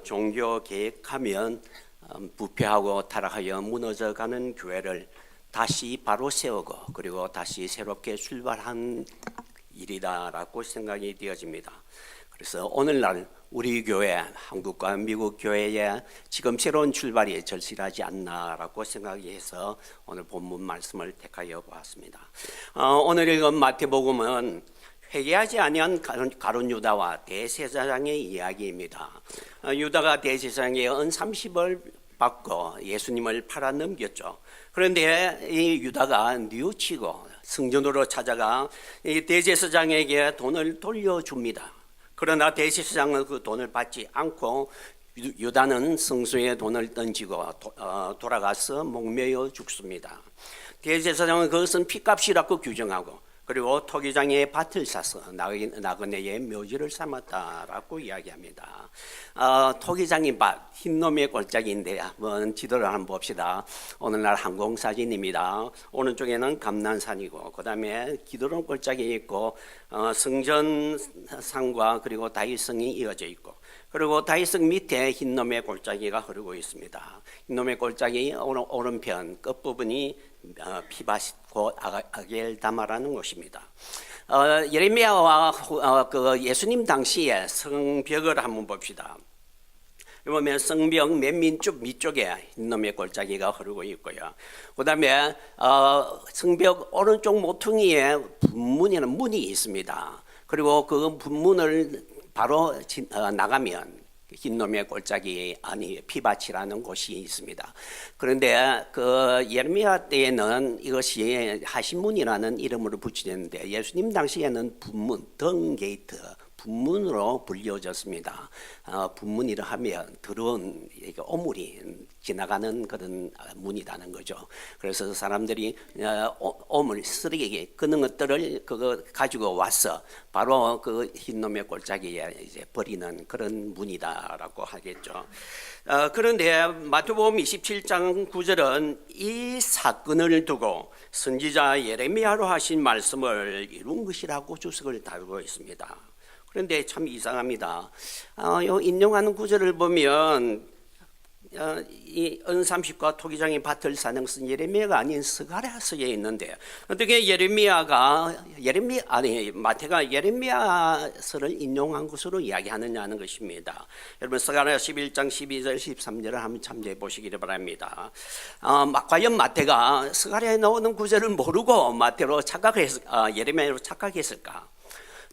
종교 개혁하면 부패하고 타락하여 무너져가는 교회를 다시 바로 세우고 그리고 다시 새롭게 출발한 일이다라고 생각이 되어집니다. 그래서 오늘날 우리 교회, 한국과 미국 교회에 지금 새로운 출발이 절실하지 않나라고 생각해서 오늘 본문 말씀을 택하여 보았습니다. 오늘 읽은 마태복음은 회개하지 아니한 가룟 유다와 대제사장의 이야기입니다. 유다가 대제사장의 은 30을 받고 예수님을 팔아 넘겼죠. 그런데 이 유다가 뉘우치고 성전으로 찾아가 이 대제사장에게 돈을 돌려줍니다. 그러나 대제사장은 그 돈을 받지 않고 유다는 성소에 돈을 던지고 돌아가서 목매어 죽습니다. 대제사장은 그것은 피값이라고 규정하고 그리고 토기장의 밭을 사서 나그네의 묘지를 삼았다라고 이야기합니다. 토기장의 밭, 흰놈의 골짜기인데 한번 지도를 한번 봅시다. 오늘날 항공사진입니다. 오른쪽에는 감난산이고 그 다음에 기드론 골짜기 있고 성전산과 그리고 다윗성이 이어져 있고 그리고 다윗성 밑에 흰놈의 골짜기가 흐르고 있습니다. 흰놈의 골짜기 오른편 끝부분이 피바시고 아겔다마라는 곳입니다. 예레미야와 그 예수님 당시에 성벽을 한번 봅시다. 보면 성벽 맨 밑쪽에 흰놈의 골짜기가 흐르고 있고요. 그 다음에 성벽 오른쪽 모퉁이에 분문이라는 문이 있습니다. 그리고 그 분문을 바로 나가면 흰놈의 골짜기 아니 피바치라는 곳이 있습니다. 그런데 그 예레미야 때에는 이것이 하신문이라는 이름으로 붙여졌는데 예수님 당시에는 분문, 덩게이트, 분문으로 불려졌습니다. 분문이라 하면 들어온 오물이 지나가는 그런 문이라는 거죠. 그래서 사람들이 오물, 쓰레기 그런 것들을 그거 가지고 와서 바로 그 흰놈의 골짜기에 이제 버리는 그런 문이다라고 하겠죠. 그런데 마태복음 27장 9절은 이 사건을 두고 선지자 예레미야로 하신 말씀을 이룬 것이라고 주석을 달고 있습니다. 그런데 참 이상합니다. 인용하는 구절을 보면 이 은30과 토기장의 밭을 사는 것은 예레미야가 아닌 스가랴서에 있는데 어떻게 마태가 예레미야서를 인용한 것으로 이야기하느냐는 것입니다. 여러분 스가랴 11장 12절 13절을 한번 참조해 보시기를 바랍니다. 과연 마태가 스가랴에 나오는 구절을 모르고 예레미야로 착각했을까?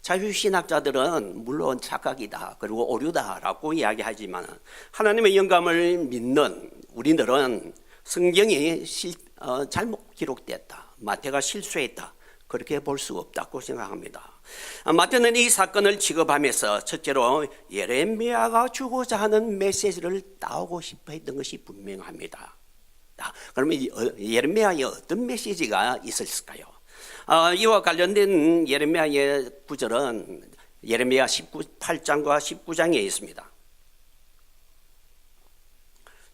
자유신학자들은 물론 착각이다 그리고 오류다라고 이야기하지만 하나님의 영감을 믿는 우리들은 성경이 잘못 기록됐다, 마태가 실수했다 그렇게 볼 수 없다고 생각합니다. 마태는 이 사건을 취급하면서 첫째로 예레미야가 주고자 하는 메시지를 따오고 싶어 했던 것이 분명합니다. 그러면 예레미야에 어떤 메시지가 있었을까요? 이와 관련된 예레미야의 구절은 예레미야 8장과 19장에 있습니다.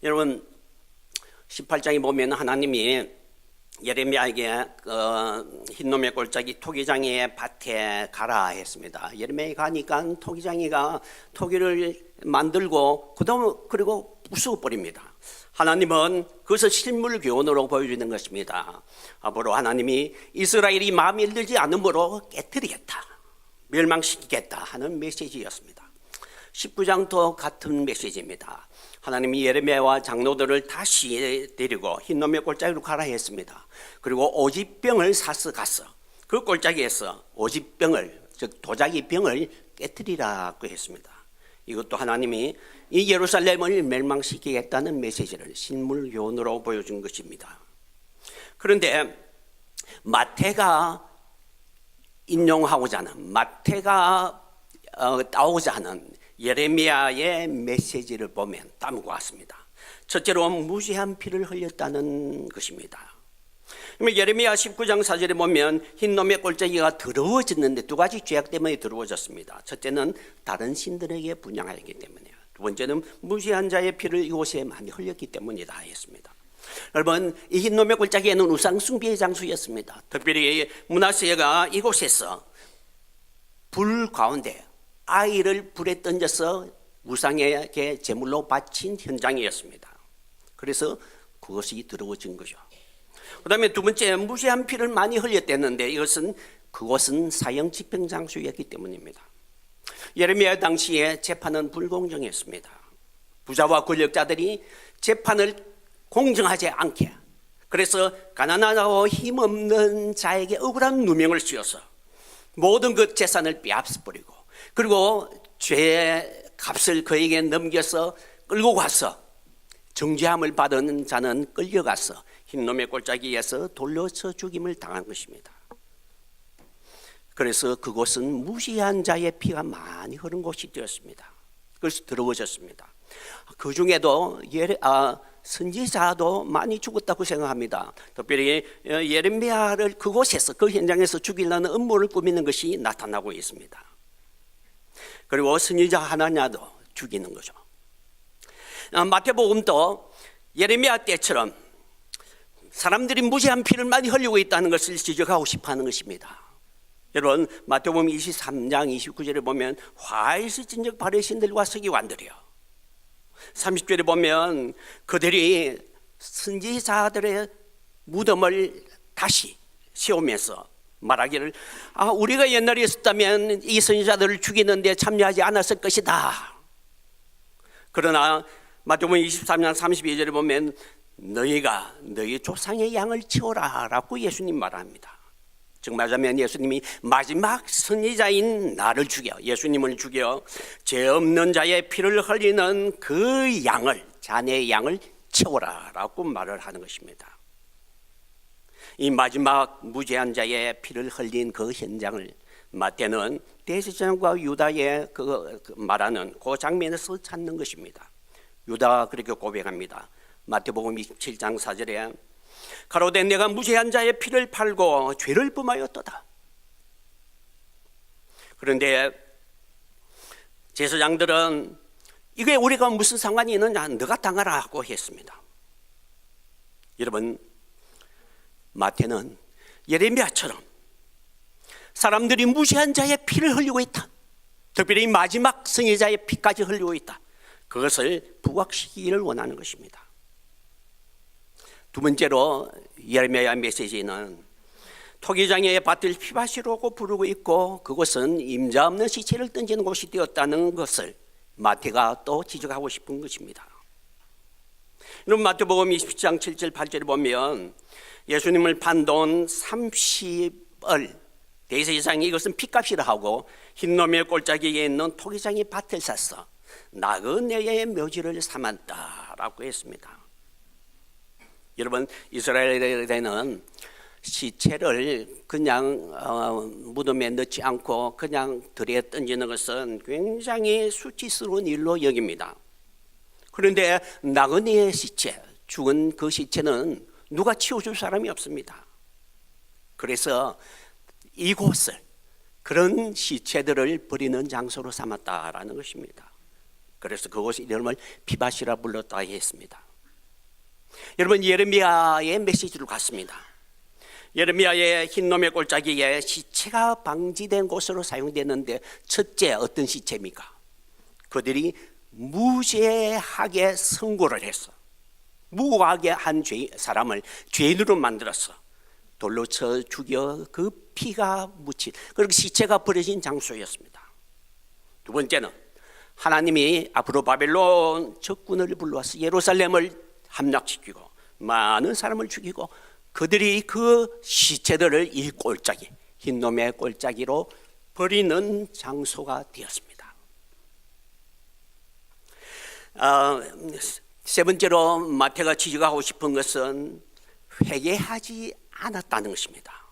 여러분 18장에 보면 하나님이 예레미야에게 흰놈의 골짜기 토기장의 밭에 가라 했습니다. 예레미야에 가니까 토기장이가 토기를 만들고 그리고 부숴버립니다. 하나님은 그것을 실물 교훈으로 보여주는 것입니다. 앞으로 하나님이 이스라엘이 마음에 들지 않으므로 깨뜨리겠다, 멸망시키겠다 하는 메시지였습니다. 19장도 같은 메시지입니다. 하나님이 예레미야와 장로들을 다시 데리고 흰놈의 골짜기로 가라 했습니다. 그리고 오지병을 사서 갔어. 그 골짜기에서 오지병을, 즉 도자기 병을 깨뜨리라고 했습니다. 이것도 하나님이 이 예루살렘을 멸망시키겠다는 메시지를 실물 교훈으로 보여준 것입니다. 그런데 마태가 인용하고자 하는, 마태가 따오고자 하는 예레미야의 메시지를 보면 다음과 같습니다. 첫째로 무죄한 피를 흘렸다는 것입니다. 예레미야 19장 4절에 보면 흰놈의 골짜기가 더러워졌는데 두 가지 죄악 때문에 더러워졌습니다. 첫째는 다른 신들에게 분향하였기 때문이에요. 두 번째는 무죄한 자의 피를 이곳에 많이 흘렸기 때문이다 했습니다. 여러분, 이 흰놈의 골짜기에는 우상 숭배의 장소였습니다. 특별히 므낫세가 이곳에서 불 가운데 아이를 불에 던져서 우상에게 제물로 바친 현장이었습니다. 그래서 그것이 더러워진 거죠. 그 다음에 두 번째, 무시한 피를 많이 흘렸댔는데 그것은 사형 집행 장소였기 때문입니다. 예레미야 당시에 재판은 불공정했습니다. 부자와 권력자들이 재판을 공정하지 않게, 그래서 가난하고 힘없는 자에게 억울한 누명을 씌워서 모든 그 재산을 빼앗아버리고, 그리고 죄의 값을 그에게 넘겨서 끌고 가서 정죄함을 받은 자는 끌려가서 흰놈의 골짜기에서 돌려 쳐 죽임을 당한 것입니다. 그래서 그곳은 무시한 자의 피가 많이 흐른 곳이 되었습니다. 그래서 더러워졌습니다. 그 중에도 선지자도 많이 죽었다고 생각합니다. 특별히 예레미야를 그곳에서, 그 현장에서 죽이려는 음모를 꾸미는 것이 나타나고 있습니다. 그리고 선지자 하나냐도 죽이는 거죠. 마태복음도 예레미야 때처럼 사람들이 무시한 피를 많이 흘리고 있다는 것을 지적하고 싶어하는 것입니다. 여러분, 마태복음 23장 29절에 보면 화에서 진즉 바리새인들과 서기관들이요, 30절에 보면 그들이 선지자들의 무덤을 다시 세우면서 말하기를, 우리가 옛날에 있었다면 이 선지자들을 죽이는데 참여하지 않았을 것이다. 그러나 마태복음 23장 32절에 보면 너희가 너희 조상의 양을 치워라 라고 예수님 말합니다. 즉 말하자면 예수님이 마지막 선지자인 나를 죽여, 예수님을 죽여 죄 없는 자의 피를 흘리는 그 양을, 자네의 양을 치워라 라고 말을 하는 것입니다. 이 마지막 무죄한 자의 피를 흘린 그 현장을 마태는 대제사장과 유다의 말하는 그 장면에서 찾는 것입니다. 유다가 그렇게 고백합니다. 마태복음 27장 4절에 가로되 내가 무죄한 자의 피를 팔고 죄를 범하였도다. 그런데 제사장들은 이게 우리가 무슨 상관이 있느냐, 너가 당하라 하고 했습니다. 여러분, 마태는 예레미야처럼 사람들이 무죄한 자의 피를 흘리고 있다, 특별히 마지막 선지자의 피까지 흘리고 있다, 그것을 부각시키기를 원하는 것입니다. 두 번째로 예레미야 메시지는 토기장의 밭을 피바시라고 부르고 있고, 그것은 임자 없는 시체를 던지는 곳이 되었다는 것을 마태가 또 지적하고 싶은 것입니다. 여러분, 마태복음 27장 7절 8절에 보면 예수님을 판돈 30을 대제사장이 이것은 피값이라 하고 흰놈의 골짜기에 있는 토기장의 밭을 샀어 나그네의 묘지를 삼았다라고 했습니다. 여러분, 이스라엘에는 시체를 그냥 무덤에 넣지 않고 그냥 들에 던지는 것은 굉장히 수치스러운 일로 여깁니다. 그런데 나그네의 시체, 죽은 그 시체는 누가 치워줄 사람이 없습니다. 그래서 이곳을 그런 시체들을 버리는 장소로 삼았다라는 것입니다. 그래서 그곳 이름을 피바시라 불렀다 했습니다. 여러분, 예레미야의 메시지로 갔습니다. 예레미야의 흰놈의 골짜기에 시체가 방지된 곳으로 사용되는데, 첫째 어떤 시체입니까? 그들이 무죄하게 선고를 했어. 무고하게 한 사람을 죄인으로 만들었어. 돌로 쳐 죽여 그 피가 묻힌, 그리고 시체가 버려진 장소였습니다. 두 번째는 하나님이 앞으로 바벨론 적군을 불러와서 예루살렘을 함락시키고 많은 사람을 죽이고 그들이 그 시체들을 이 골짜기, 흰놈의 골짜기로 버리는 장소가 되었습니다. 세 번째로 마태가 지적하고 싶은 것은 회개하지 않았다는 것입니다.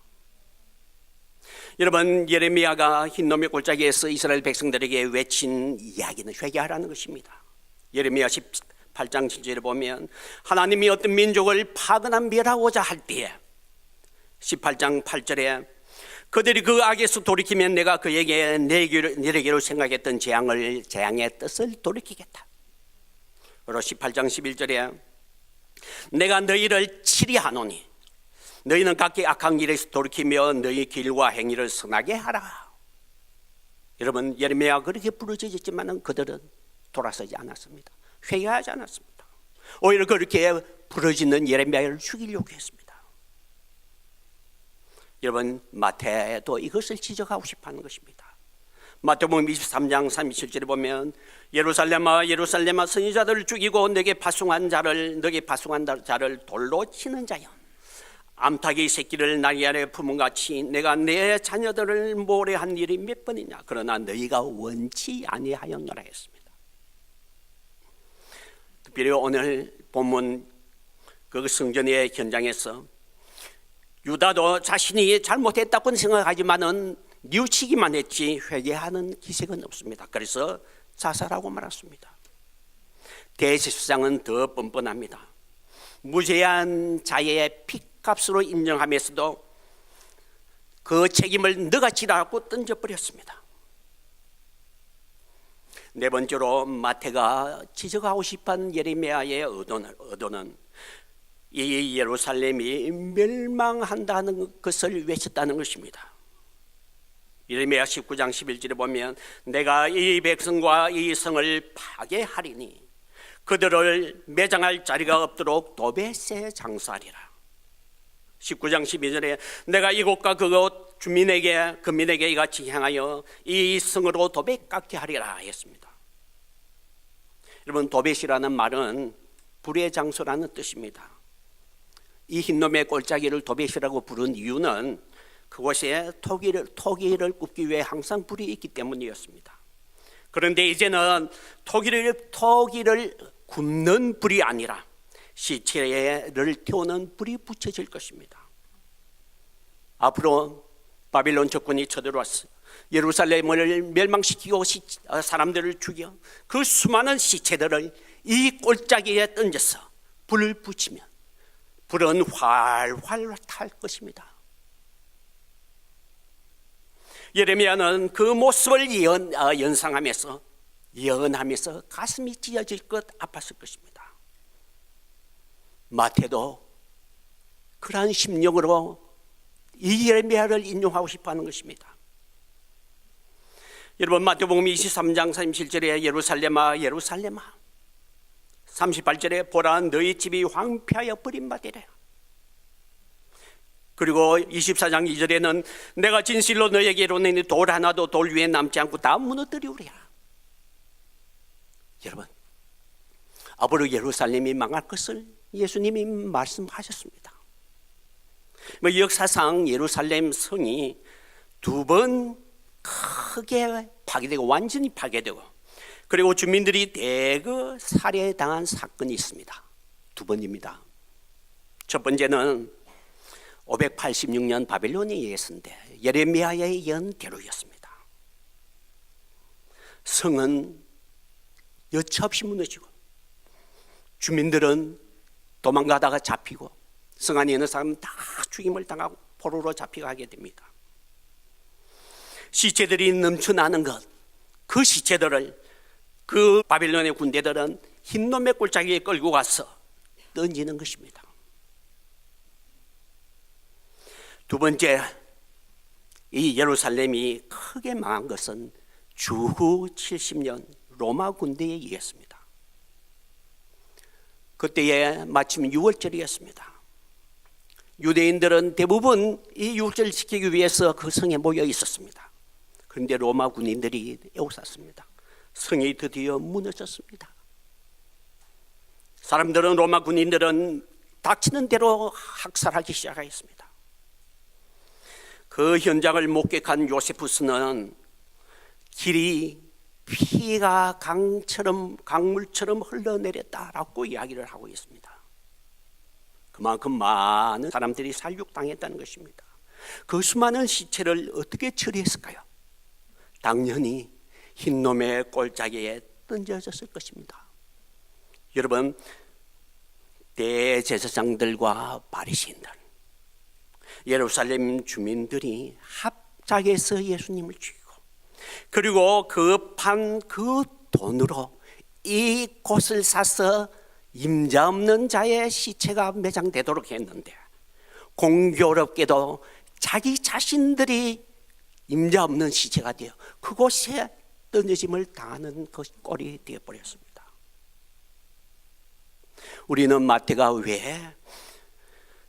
여러분, 예레미야가 흰놈의 골짜기에서 이스라엘 백성들에게 외친 이야기는 회개하라는 것입니다. 예레미야 18장 7절에 보면 하나님이 어떤 민족을 파거나 멸하고자 할 때에 18장 8절에 그들이 그 악에서 돌이키면 내가 그에게 내리기로 생각했던 재앙의 뜻을 돌이키겠다. 그리고 18장 11절에 내가 너희를 치리하노니 너희는 각기 악한 길에서 돌이키며 너희 길과 행위를 선하게 하라. 여러분, 예레미야가 그렇게 부르짖었지만 그들은 돌아서지 않았습니다. 회개하지 않았습니다. 오히려 그렇게 부러지는 예레미야를 죽이려고 했습니다. 여러분, 마태도 이것을 지적하고 싶어하는 것입니다. 마태복음 23장 37절에 보면 예루살렘아 예루살렘아 선지자들을 죽이고 내게 파송한 자를 돌로 치는 자여, 암탉이 새끼를 날개 아래 품은 같이 내가 내 자녀들을 모래한 일이 몇 번이냐. 그러나 너희가 원치 아니하였노라 했습니다. 특별히 오늘 본문 그 성전의 현장에서 유다도 자신이 잘못했다고 생각하지만은 뉘우치기만 했지 회개하는 기색은 없습니다. 그래서 자살하고 말았습니다. 대제사장은 더 뻔뻔합니다. 무죄한 자의 핏값으로 인정하면서도 그 책임을 너가 지라고 던져버렸습니다. 네 번째로 마태가 지적하고 싶은 예레미야의 의도는 이 예루살렘이 멸망한다는 것을 외쳤다는 것입니다. 예레미야 19장 11절에 보면 내가 이 백성과 이 성을 파괴하리니 그들을 매장할 자리가 없도록 도배새 장사하리라. 19장 12절에 내가 이곳과 그곳 그민에게 이같이 행하여 이 성으로 도배 깎게 하리라 했습니다. 여러분, 도배시라는 말은 불의 장소라는 뜻입니다. 이 흰놈의 골짜기를 도배시라고 부른 이유는 그곳에 토기를 굽기 위해 항상 불이 있기 때문이었습니다. 그런데 이제는 토기를 굽는 불이 아니라 시체를 태우는 불이 붙여질 것입니다. 앞으로 바빌론 적군이 쳐들어왔어 예루살렘을 멸망시키고 사람들을 죽여 그 수많은 시체들을 이 골짜기에 던져서 불을 붙이면 불은 활활 탈 것입니다. 예레미야는 그 모습을 연상하면서 예언하면서 가슴이 찢어질 것 아팠을 것입니다. 마태도 그러한 심령으로 이 예레미야를 인용하고 싶어하는 것입니다. 여러분, 마태복음 23장 37절에 예루살렘아 예루살렘아 38절에 보라 너희 집이 황폐하여 버림받으리라. 그리고 24장 2절에는 내가 진실로 너에게 이르노니 돌 하나도 돌 위에 남지 않고 다 무너뜨리우리라. 여러분, 앞으로 예루살렘이 망할 것을 예수님이 말씀하셨습니다. 역사상 예루살렘 성이 두 번 크게 파괴되고 완전히 파괴되고 그리고 주민들이 대거 살해당한 사건이 있습니다. 두 번입니다. 첫 번째는 586년 바벨론의 예수인데 예레미야의 예언대로였습니다. 성은 여차없이 무너지고 주민들은 도망가다가 잡히고 성 안에 있는 사람은 다 죽임을 당하고 포로로 잡혀가게 됩니다. 시체들이 넘쳐나는 것, 그 시체들을 그 바빌론의 군대들은 흰놈의 골짜기에 끌고 가서 던지는 것입니다. 두 번째, 이 예루살렘이 크게 망한 것은 주후 70년 로마 군대에 의했습니다. 그때에 마침 6월절이었습니다. 유대인들은 대부분 이 6월절을 지키기 위해서 그 성에 모여 있었습니다. 그런데 로마 군인들이 에워쌌습니다. 성이 드디어 무너졌습니다. 로마 군인들은 닥치는 대로 학살하기 시작했습니다. 그 현장을 목격한 요세푸스는 길이 피가 강물처럼 흘러내렸다라고 이야기를 하고 있습니다. 그만큼 많은 사람들이 살육당했다는 것입니다. 그 수많은 시체를 어떻게 처리했을까요? 당연히 흰놈의 골짜기에 던져졌을 것입니다. 여러분, 대제사장들과 바리새인들, 예루살렘 주민들이 합작해서 예수님을 죽이고 그리고 그 돈으로 이 곳을 사서 임자 없는 자의 시체가 매장되도록 했는데 공교롭게도 자기 자신들이 임자 없는 시체가 되어 그곳에 던져짐을 당하는 그 꼴이 되어버렸습니다. 우리는 마태가 왜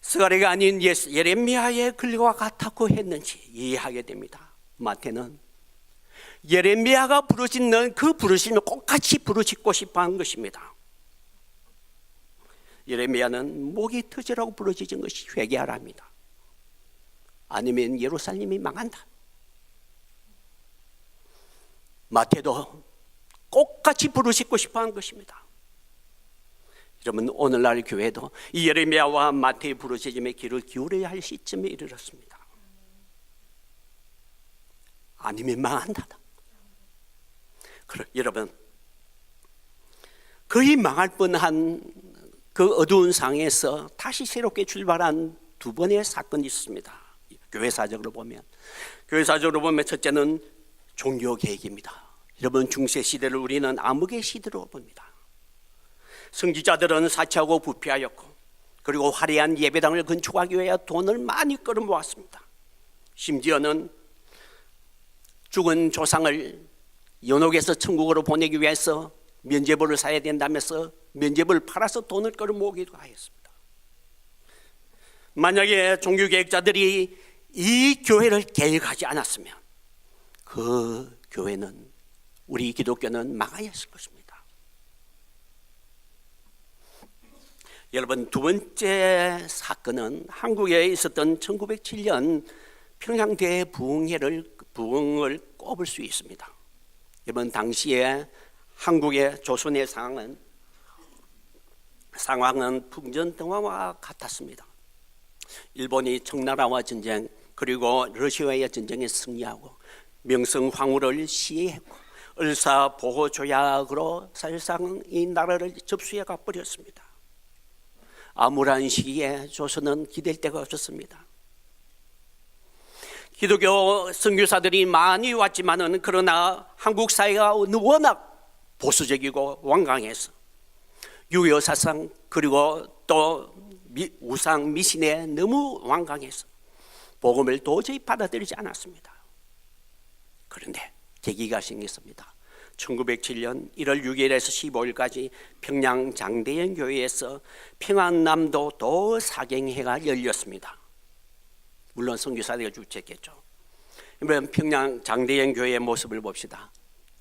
스가랴가 아닌 예레미야의 글과 같았고 했는지 이해하게 됩니다. 마태는 예레미야가 부르짖는 그 부르심을 똑같이 부르짖고 싶어 한 것입니다. 예레미야는 목이 터지라고 부르짖은 것이 회개하랍니다. 아니면 예루살렘이 망한다. 마태도 똑같이 부르짖고 싶어 한 것입니다. 여러분, 오늘날 교회도 이 예레미야와 마태의 부르짖음에 귀를 기울여야 할 시점에 이르렀습니다. 아니면 망한다. 여러분, 거의 망할 뻔한 그 어두운 상황에서 다시 새롭게 출발한 두 번의 사건이 있습니다. 교회사적으로 보면 첫째는 종교개혁입니다. 여러분, 중세시대를 우리는 암흑의 시대로 봅니다. 성지자들은 사치하고 부패하였고, 그리고 화려한 예배당을 건축하기 위해 돈을 많이 끌어모았습니다. 심지어는 죽은 조상을 연옥에서 천국으로 보내기 위해서 면죄부를 사야 된다면서 면죄부를 팔아서 돈을 끌어모으기도 하였습니다. 만약에 종교개혁자들이 이 교회를 개혁하지 않았으면 그 교회는, 우리 기독교는 망하였을 것입니다. 여러분, 두 번째 사건은 한국에 있었던 1907년 평양대 부흥을 꼽을 수 있습니다. 여러분, 당시에 한국의 조선의 상황은 풍전등화와 같았습니다. 일본이 청나라와 전쟁, 그리고 러시아와의 전쟁에 승리하고 명성황후를 시해했고 을사보호조약으로 사실상 이 나라를 접수해 가버렸습니다. 암울한 시기에 조선은 기댈 데가 없었습니다. 기독교 선교사들이 많이 왔지만은, 그러나 한국 사회가 워낙 보수적이고 완강해서 유교 사상, 그리고 또 우상 미신에 너무 완강해서 복음을 도저히 받아들이지 않았습니다. 그런데 계기가 생겼습니다. 1907년 1월 6일에서 15일까지 평양 장대현 교회에서 평안남도 도사경회가 열렸습니다. 물론 선교사들이 주최했겠죠. 그러면 평양 장대현 교회의 모습을 봅시다.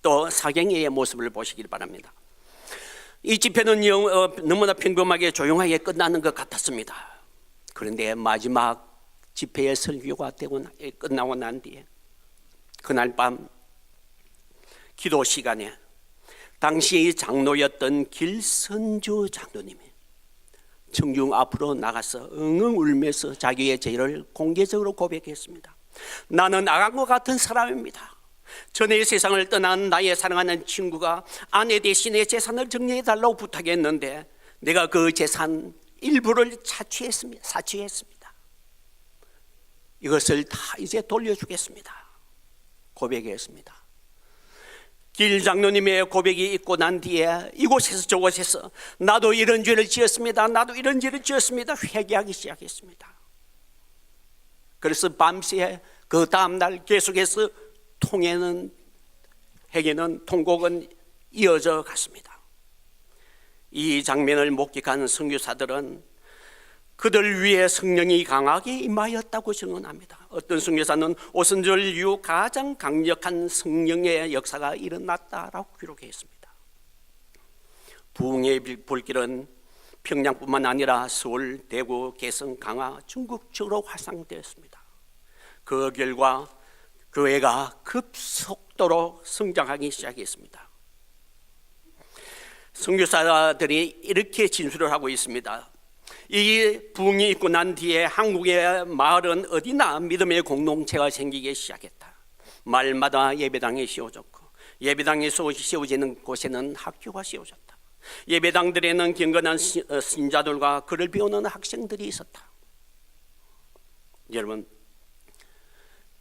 또 사경회의 모습을 보시길 바랍니다. 이 집회는 너무나 평범하게 조용하게 끝나는 것 같았습니다. 그런데 마지막 집회의 설교가 끝나고 난 뒤에 그날 밤 기도 시간에 당시 장로였던 길선주 장로님이 청중 앞으로 나가서 엉엉 울면서 자기의 죄를 공개적으로 고백했습니다. 나는 악한과 같은 사람입니다. 전에 세상을 떠난 나의 사랑하는 친구가 아내 대신에 재산을 정리해달라고 부탁했는데 내가 그 재산 일부를 사취했습니다. 이것을 다 이제 돌려주겠습니다. 고백했습니다. 길 장로님의 고백이 있고 난 뒤에 이곳에서 저곳에서 나도 이런 죄를 지었습니다. 회개하기 시작했습니다. 그래서 밤새 그 다음날 계속해서 회개는 통곡은 이어져 갔습니다. 이 장면을 목격한 선교사들은 그들 위에 성령이 강하게 임하였다고 증언합니다. 어떤 선교사는 오순절 이후 가장 강력한 성령의 역사가 일어났다라고 기록했습니다. 부흥의 불길은 평양뿐만 아니라 서울, 대구, 개성, 강화, 전국적으로 확산되었습니다. 그 결과 교회가 급속도로 성장하기 시작했습니다. 선교사들이 이렇게 진술을 하고 있습니다. 이 부흥이 있고 난 뒤에 한국의 마을은 어디나 믿음의 공동체가 생기기 시작했다. 마을마다 예배당이 세워졌고 예배당이 세워지는 곳에는 학교가 세워졌다. 예배당들에는 경건한 신자들과 글을 배우는 학생들이 있었다. 여러분,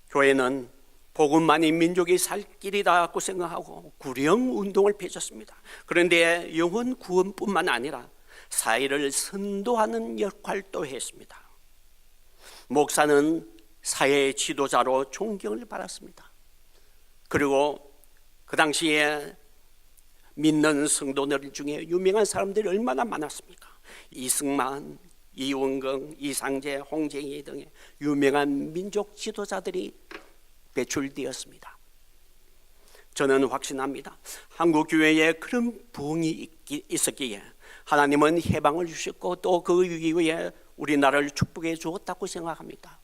교회는 복음만이 민족이 살 길이다고 생각하고 구령 운동을 펼쳤습니다. 그런데 영혼 구원뿐만 아니라 사회를 선도하는 역할도 했습니다. 목사는 사회의 지도자로 존경을 받았습니다. 그리고 그 당시에 믿는 성도들 중에 유명한 사람들이 얼마나 많았습니까? 이승만, 이원경, 이상재, 홍정희 등의 유명한 민족 지도자들이 배출되었습니다. 저는 확신합니다. 한국 교회에 그런 부흥이 있었기에 하나님은 해방을 주셨고 또 그 이후에 우리나라를 축복해 주었다고 생각합니다.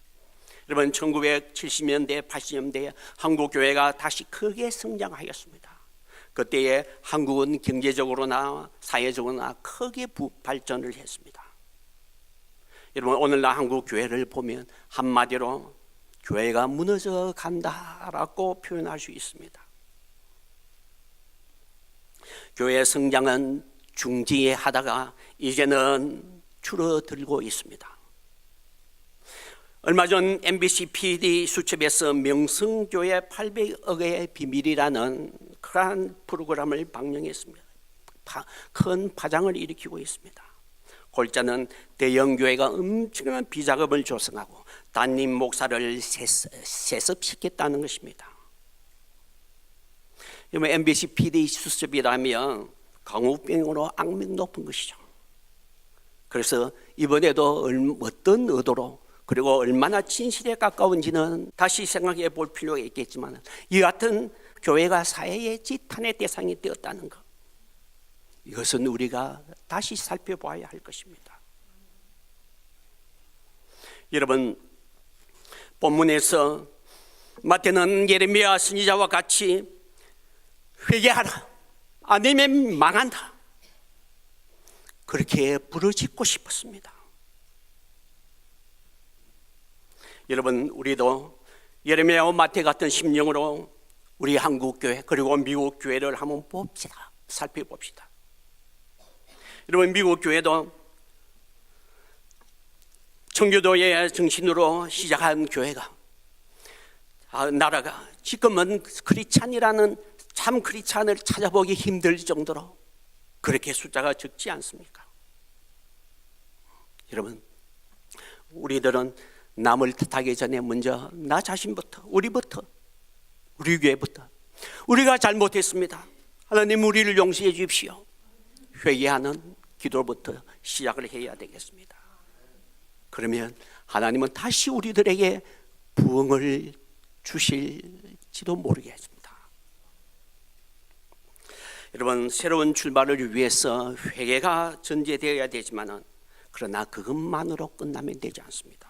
여러분, 1970년대, 80년대에 한국 교회가 다시 크게 성장하였습니다. 그때에 한국은 경제적으로나 사회적으로나 크게 발전을 했습니다. 여러분, 오늘날 한국 교회를 보면 한마디로 교회가 무너져 간다라고 표현할 수 있습니다. 교회 성장은 중지하다가 이제는 줄어들고 있습니다. 얼마 전 MBC PD 수첩에서 명성교회 800억의 비밀이라는 큰 프로그램을 방영했습니다. 큰 파장을 일으키고 있습니다. 골자는 대형교회가 엄청난 비자금을 조성하고 담임 목사를 세습시켰다는 것입니다. MBC PD 수첩이라면 강우병으로 악명 높은 것이죠. 그래서 이번에도 어떤 의도로 그리고 얼마나 진실에 가까운지는 다시 생각해 볼 필요가 있겠지만, 이 같은 교회가 사회의 지탄의 대상이 되었다는 것, 이것은 우리가 다시 살펴봐야 할 것입니다. 여러분, 본문에서 마태는 예레미야 선지자와 같이 회개하라, 아니면 망한다, 그렇게 부르짖고 싶었습니다. 여러분, 우리도 예레미야와 마태 같은 심령으로 우리 한국 교회 그리고 미국 교회를 한번 봅시다. 살펴봅시다. 여러분, 미국 교회도 청교도의 정신으로 시작한 교회가 나라가 지금은 크리스찬이라는 참 크리스찬을 찾아보기 힘들 정도로 그렇게 숫자가 적지 않습니까? 여러분, 우리들은 남을 탓하기 전에 먼저 나 자신부터, 우리부터, 우리 교회부터, 우리가 잘못했습니다, 하나님 우리를 용서해 주십시오, 회개하는 기도부터 시작을 해야 되겠습니다. 그러면 하나님은 다시 우리들에게 부흥을 주실지도 모르겠습니다. 여러분, 새로운 출발을 위해서 회개가 전제되어야 되지만은, 그러나 그것만으로 끝나면 되지 않습니다.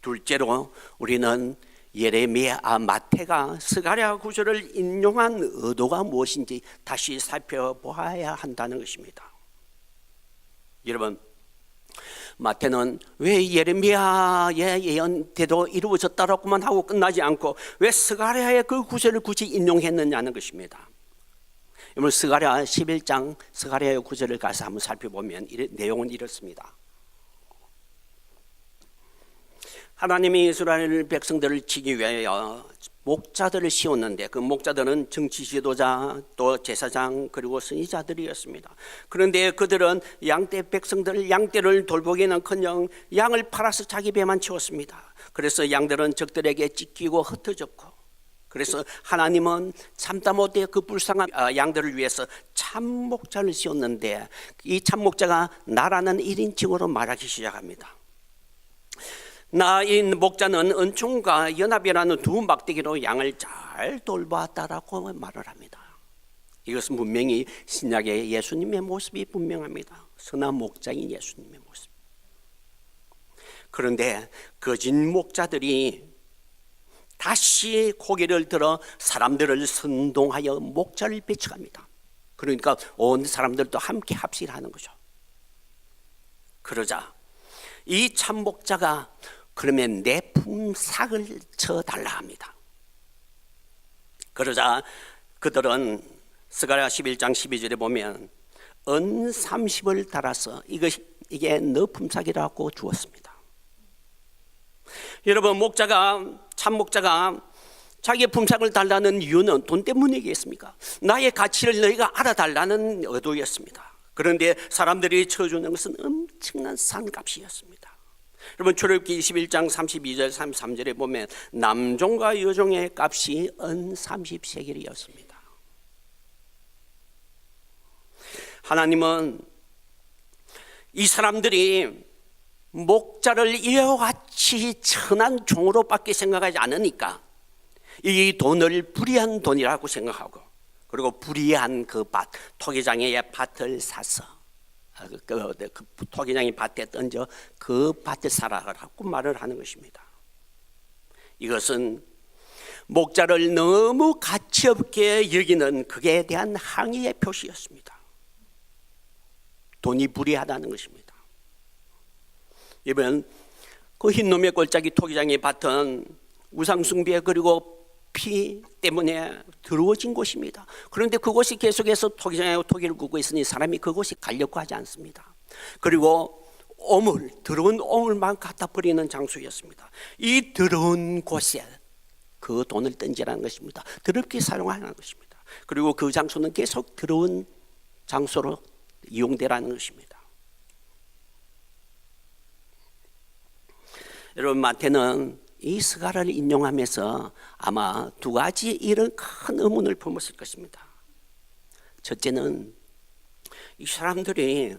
둘째로 우리는 예레미야, 마태가 스가랴 구절을 인용한 의도가 무엇인지 다시 살펴보아야 한다는 것입니다. 여러분, 마태는 왜 예레미야의 예언대로 이루어졌다라고만 하고 끝나지 않고 왜 스가랴의 그 구절을 굳이 인용했느냐는 것입니다. 여러분, 스가랴 11장 스가랴의 구절을 가서 한번 살펴보면 내용은 이렇습니다. 하나님이 이스라엘 백성들을 치기 위하여 목자들을 씌웠는데 그 목자들은 정치 지도자 또 제사장 그리고 선지자들이었습니다. 그런데 그들은 양떼 백성들 양떼를 돌보기는커녕 양을 팔아서 자기 배만 채웠습니다. 그래서 양들은 적들에게 찢기고 흩어졌고, 그래서 하나님은 참다 못해 그 불쌍한 양들을 위해서 참목자를 씌웠는데 이 참목자가 나라는 1인칭으로 말하기 시작합니다. 나인 목자는 은총과 연합이라는 두 막대기로 양을 잘 돌보았다라고 말을 합니다. 이것은 분명히 신약의 예수님의 모습이 분명합니다. 선한 목자인 예수님의 모습. 그런데 거짓 목자들이 다시 고개를 들어 사람들을 선동하여 목자를 배척합니다. 그러니까 온 사람들도 함께 합시하는 거죠. 그러자 이 참목자가 그러면 내 품삯을 쳐달라 합니다. 그러자 그들은 스가랴 11장 12절에 보면 은 30을 달아서 이게 너 품삯이라고 주었습니다. 여러분, 참목자가 자기의 품삯을 달라는 이유는 돈 때문이겠습니까? 나의 가치를 너희가 알아달라는 의도였습니다. 그런데 사람들이 쳐주는 것은 엄청난 산값이었습니다. 여러분, 출애굽기 21장 32절 33절에 보면 남종과 여종의 값이 은 30세겔이었습니다. 하나님은 이 사람들이 목자를 이와 같이 천한 종으로밖에 생각하지 않으니까 이 돈을 불의한 돈이라고 생각하고, 그리고 불의한 그 밭, 토기장의 밭을 사서 그 토기장의 밭에 던져 그 밭을 사라고 말을 하는 것입니다. 이것은 목자를 너무 가치없게 여기는 그에 대한 항의의 표시였습니다. 돈이 불의하다는 것입니다. 이번 그 흰놈의 골짜기 토기장의 밭은 우상숭배 그리고 피 때문에 더러워진 곳입니다. 그런데 그곳이 계속해서 토기장에 토기를 굽고 있으니 사람이 그곳이 가려고 하지 않습니다. 그리고 더러운 오물만 갖다 버리는 장소였습니다. 이 더러운 곳에 그 돈을 던지라는 것입니다. 더럽게 사용하는 것입니다. 그리고 그 장소는 계속 더러운 장소로 이용되라는 것입니다. 여러분, 마태는 이 스가랴를 인용하면서 아마 두 가지 이런 큰 의문을 품었을 것입니다. 첫째는 이 사람들이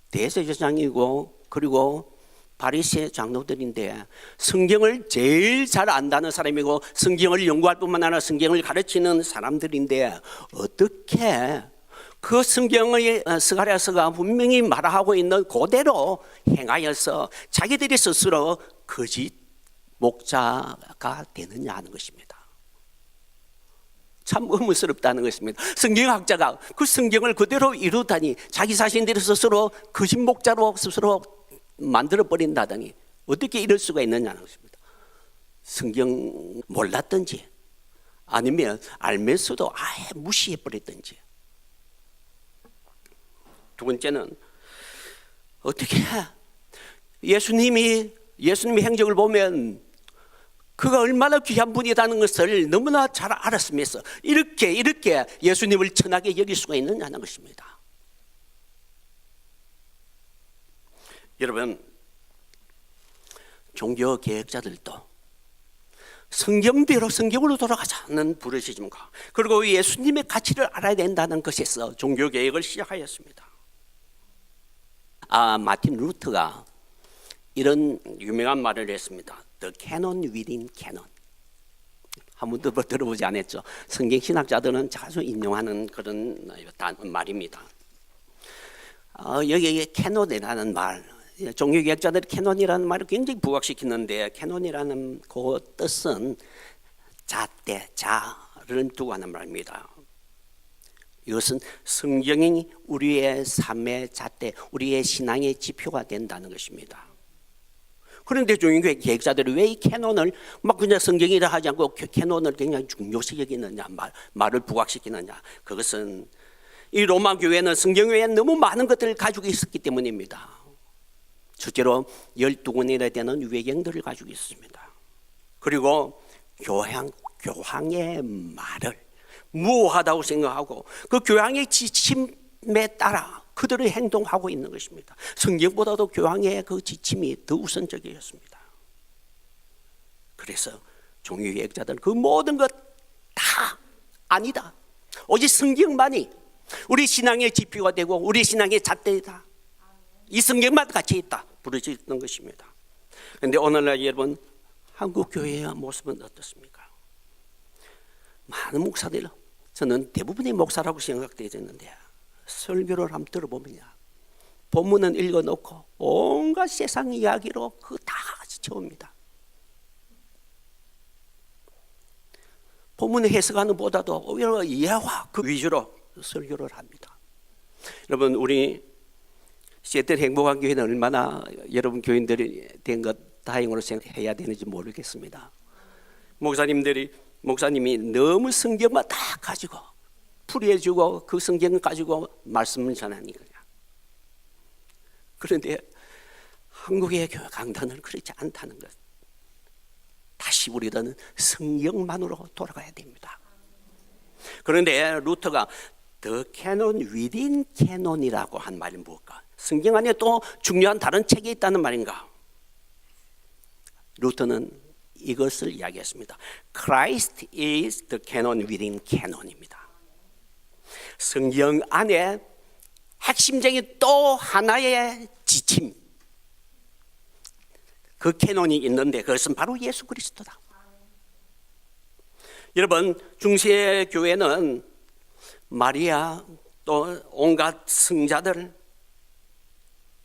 대제사장이고 그리고 바리새 장로들인데 성경을 제일 잘 안다는 사람이고 성경을 연구할 뿐만 아니라 성경을 가르치는 사람들인데 어떻게 그 성경의 스가랴서가 분명히 말하고 있는 그대로 행하여서 자기들이 스스로 거짓 목자가 되느냐 하는 것입니다. 참 의문스럽다는 것입니다. 성경학자가 그 성경을 그대로 이루다니 자기 자신들이 스스로 거짓 목자로 스스로 만들어 버린다더니 어떻게 이럴 수가 있느냐는 것입니다. 성경 몰랐든지 아니면 알면서도 아예 무시해 버렸든지. 두 번째는 어떻게 예수님의 행적을 보면 그가 얼마나 귀한 분이라는 것을 너무나 잘 알았으면서 이렇게 예수님을 천하게 여길 수가 있느냐는 것입니다. 여러분, 종교 개혁자들도 성경대로 성경으로 돌아가자는 부르짖음과 그리고 예수님의 가치를 알아야 된다는 것에서 종교 개혁을 시작하였습니다. 마틴 루터가 이런 유명한 말을 했습니다. The canon within canon. 한 번도 들어보지 않았죠. 성경 신학자들은 자주 인용하는 그런 말입니다. 여기에 캐논이라는 말, 종교개혁자들이 캐논이라는 말을 굉장히 부각시키는데, 캐논이라는 그 뜻은 잣대, 자를 두고 하는 말입니다. 이것은 성경이 우리의 삶의 잣대, 우리의 신앙의 지표가 된다는 것입니다. 그런데 종교개혁자들이 왜 이 캐논을 막 그냥 성경이라 하지 않고 캐논을 굉장히 중요시 여기느냐, 말을 부각시키느냐. 그것은 이 로마 교회는 성경 외에 너무 많은 것들을 가지고 있었기 때문입니다. 실제로 12권이나 되는 외경들을 가지고 있습니다. 그리고 교황의 말을 무오하다고 생각하고 그 교황의 지침에 따라 그들의 행동하고 있는 것입니다. 성경보다도 교황의 그 지침이 더 우선적이었습니다. 그래서 종교개혁자들은 그 모든 것 다 아니다. 오직 성경만이 우리 신앙의 지표가 되고 우리 신앙의 잣대이다. 이 성경만 같이 있다. 부르짖는 것입니다. 그런데 오늘날 여러분, 한국 교회의 모습은 어떻습니까? 많은 목사들, 저는 대부분의 목사라고 생각되었는데 설교를 한번 들어보면요, 본문은 읽어놓고 온갖 세상 이야기로 그 다 채웁니다. 본문을 해석하는 보다도 오히려 예화 그 위주로 설교를 합니다. 여러분, 우리 시애틀 행복한 교회는 얼마나 여러분 교인들이 된 것 다행으로 생각해야 되는지 모르겠습니다. 목사님이 너무 성경만 다 가지고 풀이해주고 그 성경을 가지고 말씀을 전하니까요. 그런데 한국의 교회 강단은 그렇지 않다는 것. 다시 우리들은 성경만으로 돌아가야 됩니다. 그런데 루터가 The canon within canon이라고 한 말이 뭘까? 성경 안에 또 중요한 다른 책이 있다는 말인가? 루터는 이것을 이야기했습니다. Christ is the canon within canon입니다. 성경 안에 핵심적인 또 하나의 지침, 그 캐논이 있는데 그것은 바로 예수 그리스도다. 여러분, 중세 교회는 마리아 또 온갖 성자들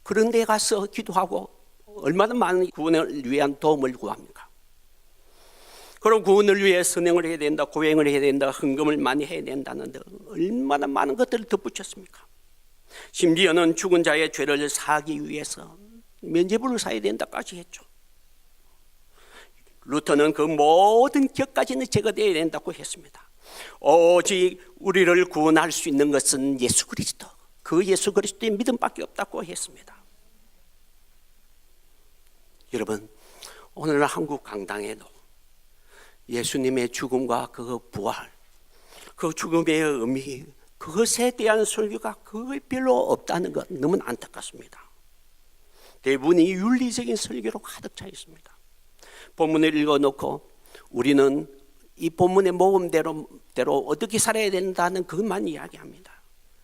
그런 데 가서 기도하고 얼마나 많은 구원을 위한 도움을 구합니까? 그럼 구원을 위해 선행을 해야 된다, 고행을 해야 된다, 헌금을 많이 해야 된다는데 얼마나 많은 것들을 덧붙였습니까? 심지어는 죽은 자의 죄를 사하기 위해서 면죄부를 사야 된다까지 했죠. 루터는 그 모든 격까지는 제거되어야 된다고 했습니다. 오직 우리를 구원할 수 있는 것은 예수 그리스도, 그 예수 그리스도의 믿음밖에 없다고 했습니다. 여러분, 오늘 한국 강당에도 예수님의 죽음과 그 부활, 그 죽음의 의미, 그것에 대한 설교가 거의 별로 없다는 것 너무 안타깝습니다. 대부분이 윤리적인 설교로 가득 차 있습니다. 본문을 읽어놓고 우리는 이 본문의 모음대로 어떻게 살아야 된다는 그것만 이야기합니다.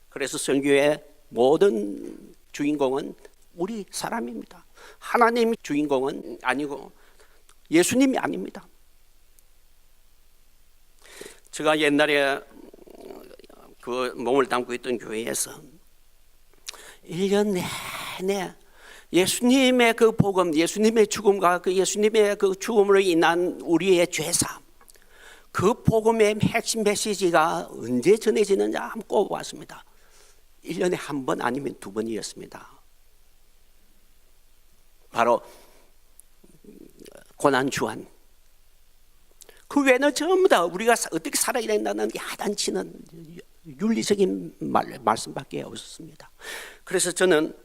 그래서 설교의 모든 주인공은 우리 사람입니다. 하나님이 주인공은 아니고 예수님이 아닙니다. 제가 옛날에 그 몸을 담고 있던 교회에서 1년 내내 예수님의 그 복음, 예수님의 죽음과 그 예수님의 그 죽음으로 인한 우리의 죄사함, 그 복음의 핵심 메시지가 언제 전해지느냐 한번 꼽아봤습니다. 1년에 한 번 아니면 2번이었습니다. 바로 고난주한. 그 외에는 전부 다 우리가 어떻게 살아야 된다는 야단치는 윤리적인 말씀밖에 없었습니다. 그래서 저는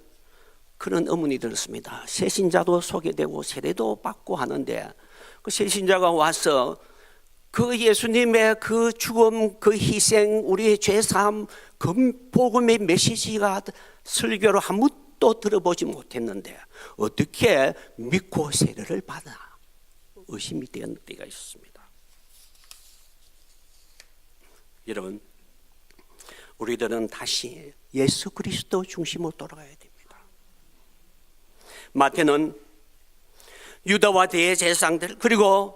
그런 의문이 들었습니다. 새신자도 소개되고 세례도 받고 하는데 그 새신자가 와서 그 예수님의 그 죽음, 그 희생, 우리의 죄사함, 그 복음의 메시지가 설교로 한 번도 들어보지 못했는데 어떻게 믿고 세례를 받아 의심이 되는 때가 있었습니다. 여러분, 우리들은 다시 예수 그리스도 중심으로 돌아가야 됩니다. 마태는 유다와 대제사장들 그리고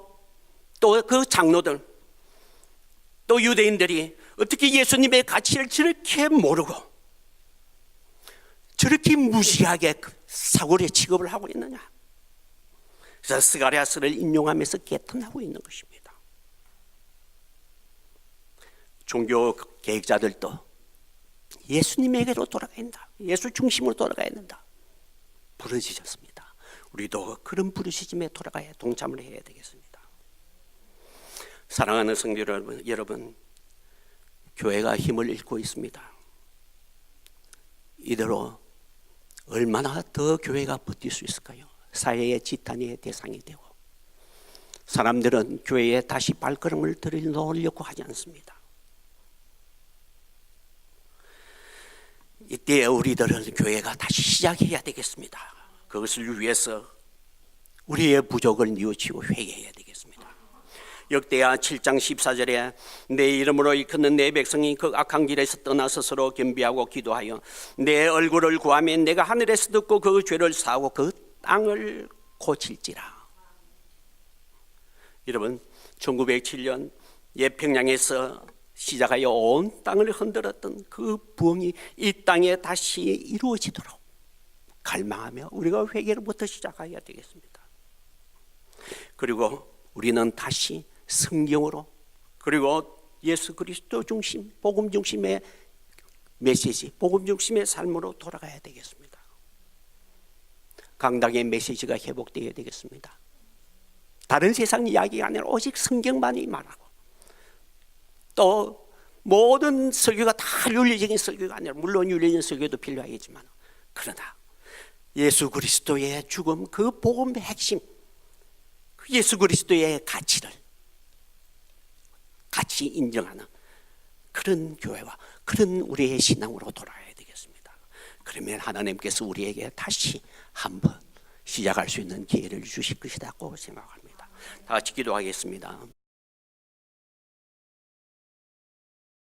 또 그 장로들 또 유대인들이 어떻게 예수님의 가치를 저렇게 모르고 저렇게 무시하게 사고리 취급을 하고 있느냐. 그래서 스가랴서를 인용하면서 개탄하고 있는 것입니다. 종교 계획자들도 예수님에게로 돌아가야 한다. 예수 중심으로 돌아가야 된다. 부르짖었습니다. 우리도 그런 부르짖음에 돌아가야 동참을 해야 되겠습니다. 사랑하는 성도 여러분, 교회가 힘을 잃고 있습니다. 이대로 얼마나 더 교회가 버틸 수 있을까요? 사회의 지탄의 대상이 되고 사람들은 교회에 다시 발걸음을 들여놓으려고 하지 않습니다. 이때 우리들은 교회가 다시 시작해야 되겠습니다. 그것을 위해서 우리의 부족을 뉘우치고 회개해야 되겠습니다. 역대하 7장 14절에 내 이름으로 일컫는 내 백성이 그 악한 길에서 떠나서 서로 겸비하고 기도하여 내 얼굴을 구하면 내가 하늘에서 듣고 그 죄를 사하고 그 땅을 고칠지라. 여러분, 1907년 예평양에서 시작하여 온 땅을 흔들었던 그 부흥이 이 땅에 다시 이루어지도록 갈망하며 우리가 회개로부터 시작해야 되겠습니다. 그리고 우리는 다시 성경으로 그리고 예수 그리스도 중심, 복음 중심의 메시지, 복음 중심의 삶으로 돌아가야 되겠습니다. 강당의 메시지가 회복되어야 되겠습니다. 다른 세상 이야기가 아니라 오직 성경만이 말하고 또 모든 설교가 다 윤리적인 설교가 아니라 물론 윤리적인 설교도 필요하겠지만 그러나 예수 그리스도의 죽음, 그 복음의 핵심, 그 예수 그리스도의 가치를 같이 인정하는 그런 교회와 그런 우리의 신앙으로 돌아가야 되겠습니다. 그러면 하나님께서 우리에게 다시 한번 시작할 수 있는 기회를 주실 것이라고 생각합니다. 다 같이 기도하겠습니다.